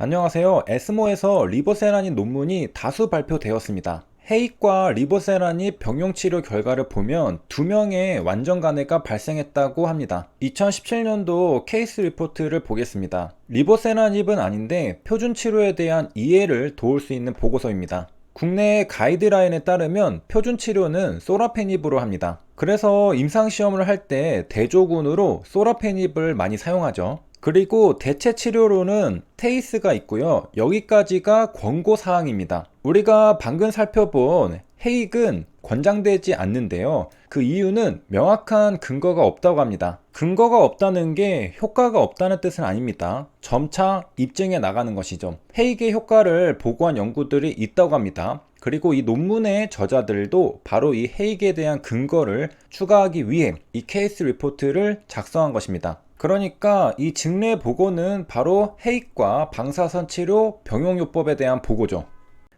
안녕하세요. 에스모에서 리보세라닙 논문이 다수 발표되었습니다. 해익과 리보세라닙 병용치료 결과를 보면 2명의 완전 간해가 발생했다고 합니다. 2017년도 케이스 리포트를 보겠습니다. 리보세라닙은 아닌데 표준 치료에 대한 이해를 도울 수 있는 보고서입니다. 국내 가이드라인에 따르면 표준 치료는 소라페닙으로 합니다. 그래서 임상시험을 할 때 대조군으로 소라페닙을 많이 사용하죠. 그리고 대체 치료로는 테이스가 있고요. 여기까지가 권고사항입니다. 우리가 방금 살펴본 해익은 권장되지 않는데요. 그 이유는 명확한 근거가 없다고 합니다. 근거가 없다는 게 효과가 없다는 뜻은 아닙니다. 점차 입증해 나가는 것이죠. 해익의 효과를 보고한 연구들이 있다고 합니다. 그리고 이 논문의 저자들도 바로 이 해익에 대한 근거를 추가하기 위해 이 케이스 리포트를 작성한 것입니다. 그러니까 이 증례 보고는 바로 해익과 방사선 치료 병용요법에 대한 보고죠.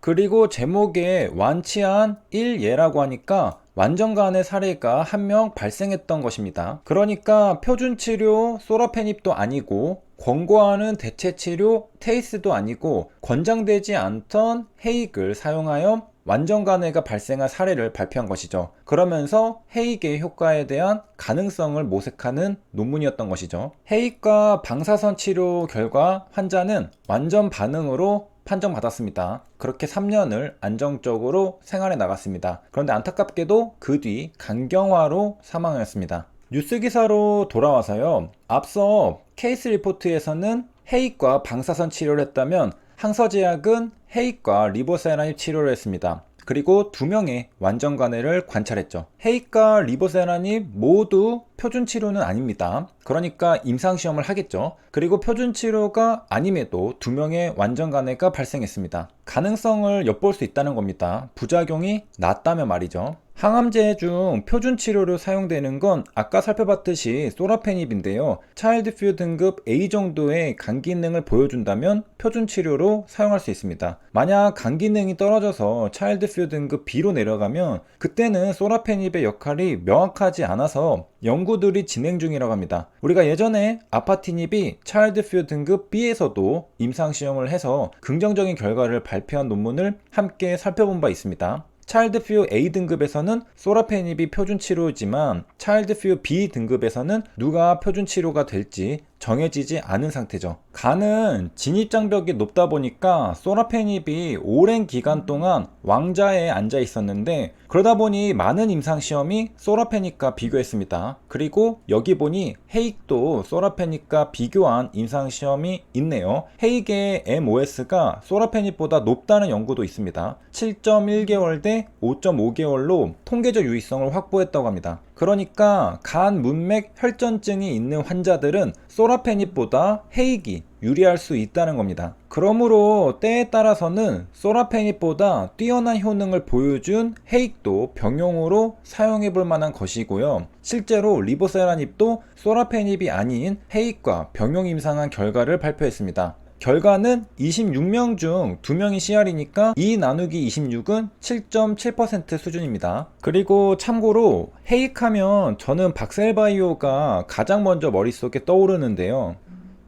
그리고 제목에 완치한 1예라고 하니까 완전간의 사례가 한 명 발생했던 것입니다. 그러니까 표준치료 소라페닙도 아니고 권고하는 대체치료 테이스도 아니고 권장되지 않던 해익을 사용하여 완전간해가 발생한 사례를 발표한 것이죠. 그러면서 해익의 효과에 대한 가능성을 모색하는 논문이었던 것이죠. 해익과 방사선 치료 결과 환자는 완전 반응으로 판정받았습니다. 그렇게 3년을 안정적으로 생활해 나갔습니다. 그런데 안타깝게도 그 뒤 간경화로 사망했습니다. 뉴스 기사로 돌아와서요. 앞서 케이스 리포트에서는 해익과 방사선 치료를 했다면 항서제약은 해익과 리보세라닙 치료를 했습니다. 그리고 2명의 완전 간해를 관찰했죠. 해익과 리보세라닙 모두 표준 치료는 아닙니다. 그러니까 임상시험을 하겠죠. 그리고 표준 치료가 아님에도 2명의 완전 간해가 발생했습니다. 가능성을 엿볼 수 있다는 겁니다. 부작용이 낮다면 말이죠. 항암제 중 표준 치료로 사용되는 건 아까 살펴봤듯이 소라페닙인데요. 차일드퓨 등급 A 정도의 간 기능을 보여준다면 표준 치료로 사용할 수 있습니다. 만약 간 기능이 떨어져서 차일드퓨 등급 B로 내려가면 그때는 소라페닙의 역할이 명확하지 않아서 연구들이 진행 중이라고 합니다. 우리가 예전에 아파티닙이 차일드퓨 등급 B에서도 임상시험을 해서 긍정적인 결과를 발표한 논문을 함께 살펴본 바 있습니다. 차일드퓨 A 등급에서는 소라페닙이 표준 치료이지만 차일드퓨 B 등급에서는 누가 표준 치료가 될지 정해지지 않은 상태죠. 간은 진입장벽이 높다 보니까 소라페닙이 오랜 기간 동안 왕좌에 앉아 있었는데 그러다 보니 많은 임상시험이 소라페닙과 비교했습니다. 그리고 여기 보니 해익도 소라페닙과 비교한 임상시험이 있네요. 해익의 MOS가 소라페닙보다 높다는 연구도 있습니다. 7.1개월 대 5.5개월로 통계적 유의성을 확보했다고 합니다. 그러니까 간 문맥 혈전증이 있는 환자들은 소라페닙보다 해익이 유리할 수 있다는 겁니다. 그러므로 때에 따라서는 소라페닙보다 뛰어난 효능을 보여준 해익도 병용으로 사용해 볼 만한 것이고요. 실제로 리보세라닙도 소라페닙이 아닌 해익과 병용 임상한 결과를 발표했습니다. 결과는 26명 중 2명이 CR이니까 2 나누기 26은 7.7% 수준입니다. 그리고 참고로 해익하면 저는 박셀바이오가 가장 먼저 머릿속에 떠오르는데요.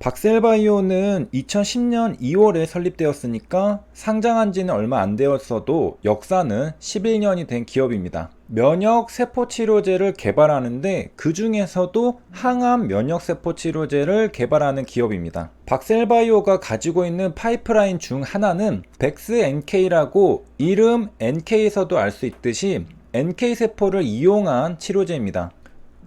박셀바이오는 2010년 2월에 설립되었으니까 상장한 지는 얼마 안 되었어도 역사는 11년이 된 기업입니다. 면역 세포 치료제를 개발하는데 그 중에서도 항암 면역 세포 치료제를 개발하는 기업입니다. 박셀바이오가 가지고 있는 파이프라인 중 하나는 백스NK라고 이름 NK에서도 알 수 있듯이 NK 세포를 이용한 치료제입니다.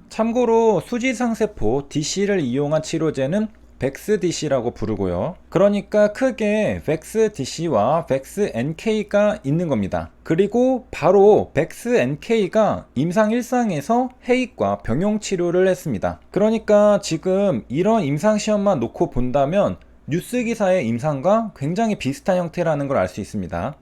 참고로 수지상세포 DC를 이용한 치료제는 백스DC라고 부르고요. 그러니까 크게 백스DC와 백스NK가 있는 겁니다. 그리고 바로 백스NK가 임상 1상에서 해익과 병용 치료를 했습니다. 그러니까 지금 이런 임상 시험만 놓고 본다면 뉴스 기사의 임상과 굉장히 비슷한 형태라는 걸 알 수 있습니다.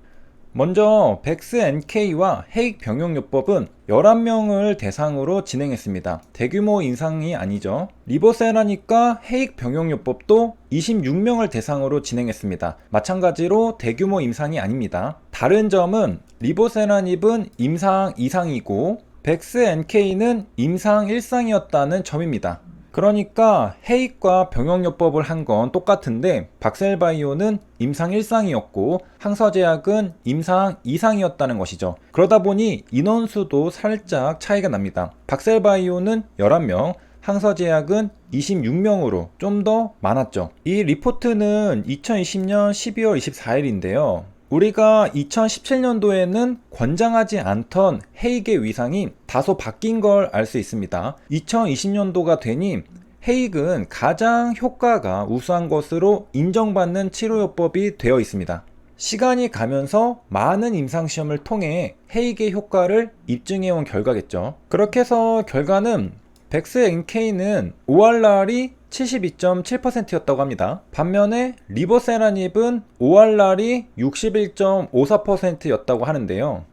먼저 백스NK와 해익 병용요법은 11명을 대상으로 진행했습니다. 대규모 임상이 아니죠. 리보세라닙과 해익 병용요법도 26명을 대상으로 진행했습니다. 마찬가지로 대규모 임상이 아닙니다. 다른 점은 리보세라닙은 임상 2상이고 백스NK는 임상 1상이었다는 점입니다. 그러니까 해익과 병역요법을 한 건 똑같은데 박셀바이오는 임상 1상이었고 항서제약은 임상 2상이었다는 것이죠. 그러다 보니 인원수도 살짝 차이가 납니다. 박셀바이오는 11명, 항서제약은 26명으로 좀 더 많았죠. 이 리포트는 2020년 12월 24일인데요. 우리가 2017년도에는 권장하지 않던 해익의 위상이 다소 바뀐 걸 알 수 있습니다. 2020년도가 되니 해익은 가장 효과가 우수한 것으로 인정받는 치료요법이 되어 있습니다. 시간이 가면서 많은 임상시험을 통해 해익의 효과를 입증해온 결과겠죠. 그렇게 해서 결과는 백스NK는 ORR이 72.7%였다고 합니다. 반면에 리보세라닙은 ORR이 61.54%였다고 하는데요.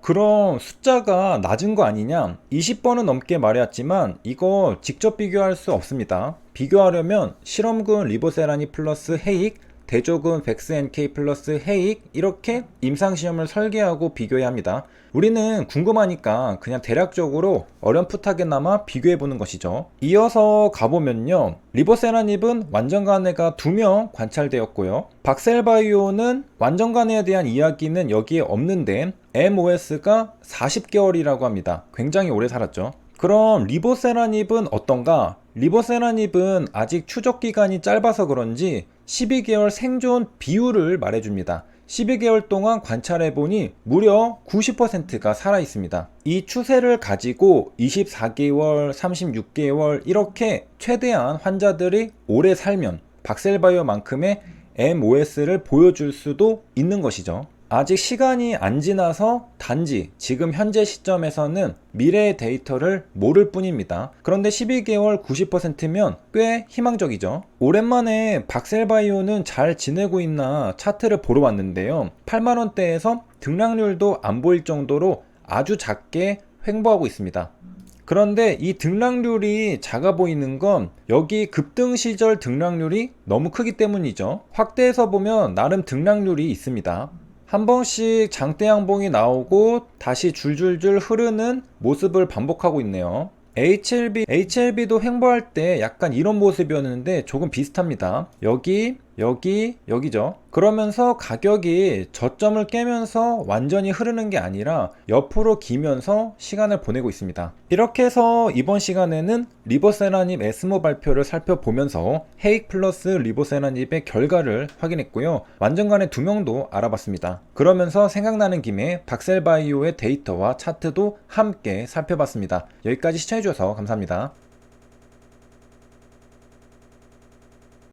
그럼 숫자가 낮은 거 아니냐? 20번은 넘게 말해왔지만 이거 직접 비교할 수 없습니다. 비교하려면 실험군 리보세라닙 플러스 해익, 대조군 백스NK 플러스 해익 이렇게 임상시험을 설계하고 비교해야 합니다. 우리는 궁금하니까 그냥 대략적으로 어렴풋하게나마 비교해보는 것이죠. 이어서 가보면요. 리보세라닙은 완전간해가 2명 관찰되었고요. 박셀바이오는 완전간해에 대한 이야기는 여기에 없는데 MOS가 40개월이라고 합니다. 굉장히 오래 살았죠. 그럼 리보세라닙은 어떤가? 리보세라닙은 아직 추적기간이 짧아서 그런지 12개월 생존 비율을 말해줍니다. 12개월 동안 관찰해보니 무려 90%가 살아있습니다. 이 추세를 가지고 24개월, 36개월 이렇게 최대한 환자들이 오래 살면 박셀바이오만큼의 MOS를 보여줄 수도 있는 것이죠. 아직 시간이 안 지나서 단지 지금 현재 시점에서는 미래의 데이터를 모를 뿐입니다. 그런데 12개월 90%면 꽤 희망적이죠. 오랜만에 박셀바이오는 잘 지내고 있나 차트를 보러 왔는데요. 8만원대에서 등락률도 안 보일 정도로 아주 작게 횡보하고 있습니다. 그런데 이 등락률이 작아 보이는 건 여기 급등 시절 등락률이 너무 크기 때문이죠. 확대해서 보면 나름 등락률이 있습니다. 한 번씩 장대 양봉이 나오고 다시 줄줄줄 흐르는 모습을 반복하고 있네요. HLB도 횡보할 때 약간 이런 모습이었는데 조금 비슷합니다. 여기죠. 그러면서 가격이 저점을 깨면서 완전히 흐르는 게 아니라 옆으로 기면서 시간을 보내고 있습니다. 이렇게 해서 이번 시간에는 리보세라닙 에스모 발표를 살펴보면서 해익 플러스 리보세라닙의 결과를 확인했고요. 완전간의 2명도 알아봤습니다. 그러면서 생각나는 김에 박셀바이오의 데이터와 차트도 함께 살펴봤습니다. 여기까지 시청해주셔서 감사합니다.